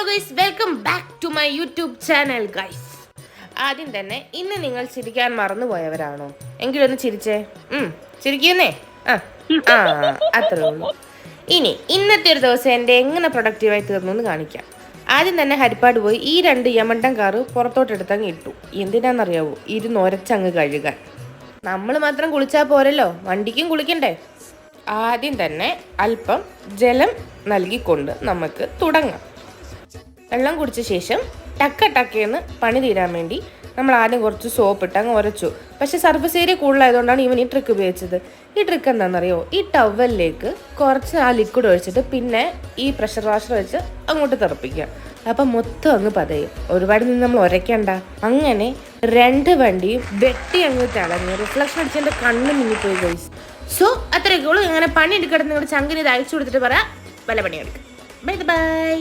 Guys, welcome back to my YouTube channel guys. ആദ്യം തന്നെ ഇന്ന് നിങ്ങൾ ചിരിക്കാൻ മറന്നുപോയവരാണോ? എങ്കിലൊന്ന് ചിരിച്ചേ. ചിരിക്കുന്നേ. ആ അത്രേ ഉള്ളൂ. ഇനി ഇന്നത്തെ ഒരു ദിവസം എൻ്റെ എങ്ങനെ പ്രൊഡക്റ്റീവായി തീർന്നു എന്ന് കാണിക്കാം. ആദ്യം തന്നെ ഹരിപ്പാട് പോയി ഈ 2 യമണ്ടൻ കാറ് പുറത്തോട്ടെടുത്തങ്ങ് ഇട്ടു. എന്തിനാണെന്നറിയാവോ? ഒരച്ചങ്ങ് കഴുകാൻ. നമ്മൾ മാത്രം കുളിച്ചാൽ പോരല്ലോ, വണ്ടിക്കും കുളിക്കണ്ടേ. ആദ്യം തന്നെ അല്പം ജലം നൽകിക്കൊണ്ട് നമുക്ക് തുടങ്ങാം. വെള്ളം കുടിച്ച ശേഷം ടക്കയെന്ന് പണി തീരാൻ വേണ്ടി നമ്മൾ ആദ്യം കുറച്ച് സോപ്പ് ഇട്ട് അങ്ങ് ഉരച്ചു. പക്ഷെ സർഫസ് ഏരിയ കൂടുതലായതുകൊണ്ടാണ് ഇവൻ ഈ ട്രിക്ക് ഉപയോഗിച്ചത്. ഈ ട്രിക്ക് എന്താണെന്നറിയോ? ഈ ടവലിലേക്ക് കുറച്ച് ആ ലിക്വിഡ് ഒഴിച്ചിട്ട് പിന്നെ ഈ പ്രഷർ വാഷർ വെച്ച് അങ്ങോട്ട് തെറിപ്പിക്കുക. അപ്പം മൊത്തം അങ്ങ് പതയും. ഒരുപാട് നിന്ന് നമ്മൾ ഉരയ്ക്കണ്ട. അങ്ങനെ 2 വണ്ടിയും വെട്ടി അങ്ങ് തിളങ്ങി. റിഫ്ലക്ഷൻ അടിച്ചതിൻ്റെ കണ്ണ് മിന്നിപ്പോയി ഗൈസ്. സോ അത്രയൊക്കെ ഉള്ളൂ. ഇങ്ങനെ പണി എടുക്കണം. നിങ്ങളുടെ ചങ്കിന് ഇത് അയച്ചു കൊടുത്തിട്ട് പറയാം, വല്ല പണിയെടുക്കും. Bye by.